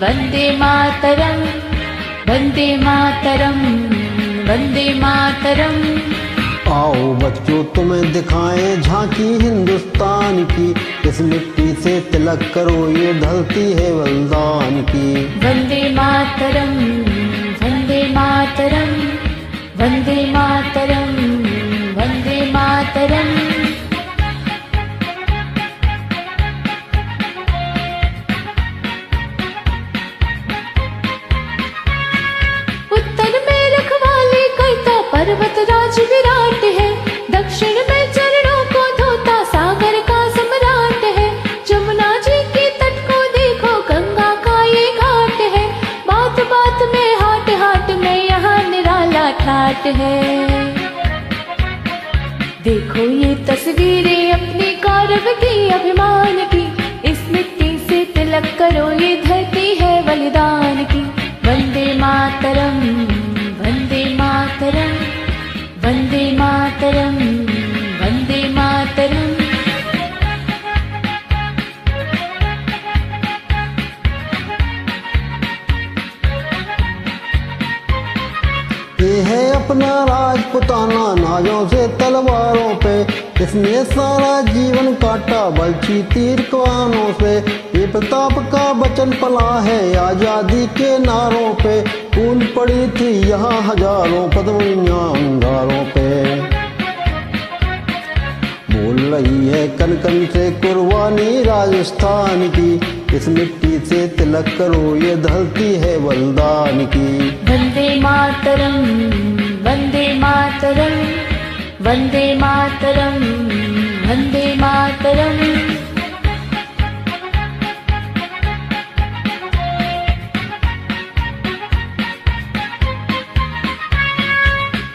वन्दे मातरम् वन्दे मातरम् वन्दे मातरम्। आओ बच्चों तुम्हें दिखाएं झांकी हिंदुस्तान की, इस मिट्टी से तिलक करो ये धरती है बलिदान की। वन्दे मातरम् वन्दे मातरम् वन्दे मातरम् वन्दे मातरम्। उत्तर में रखवाले करता पर्वत राज विराट है, दक्षिण में चरणों को धोता सागर का सम्राट है। जमुना जी के तट को देखो गंगा का ये घाट है, बात बात में हाट हाट में यहाँ निराला ठाट है। देखो ये तस्वीरें अपनी गौरव की अभिमान की, इस मिट्टी से तिलक करो ये धरती है बलिदान की। वन्दे मातरम् वन्दे मातरम् वन्दे मातरम् वन्दे मातरम्। ये है अपना राजपुताना नाजों से तलवारों पे, इसने सारा जीवन काटा बलछी तीर कमानों से। ये प्रताप का वचन पला है आजादी के नारों पे, खून पड़ी थी यहाँ हजारों पदमियाँ अंगारों पे। बोल रही है कन कन से कुर्बानी राजस्थान की, इस मिट्टी से तिलक करो ये धरती है बलिदान की। वन्दे मातरम् वन्दे मातरम् वन्दे मातरम् वन्दे मातरम्।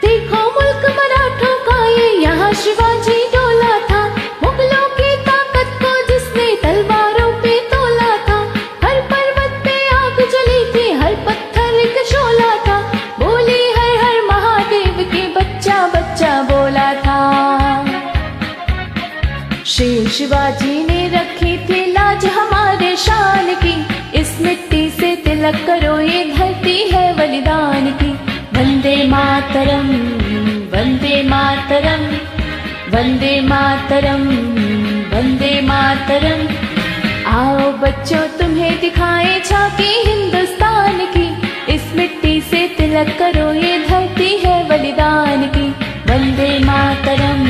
देखो मुल्क मराठों का ये यहाँ शिवाजी डोला था, मुगलों की ताकत को जिसने तलवारों पे तोला था। हर पर्वत पे आग जली थी, हर पत्थर एक शोला था, बोली हर हर महादेव के बच्चा बच्चा बोला था। शेर शिवाजी ने रखी थी लाज हमारे शान की, इस मिट्टी से तिलक करो ये धरती है बलिदान की। वन्दे मातरम् वन्दे मातरम् वन्दे मातरम् वन्दे मातरम्। आओ बच्चों तुम्हें दिखाएं झांकी हिंदुस्तान की, इस मिट्टी से तिलक करो ये धरती है बलिदान की। वन्दे मातरम्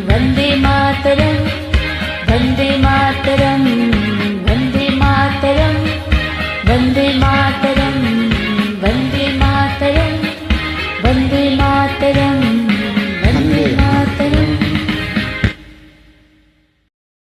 वन्दे मातरम् वन्दे मातरम् वन्दे मातरम् वन्दे मातरम्।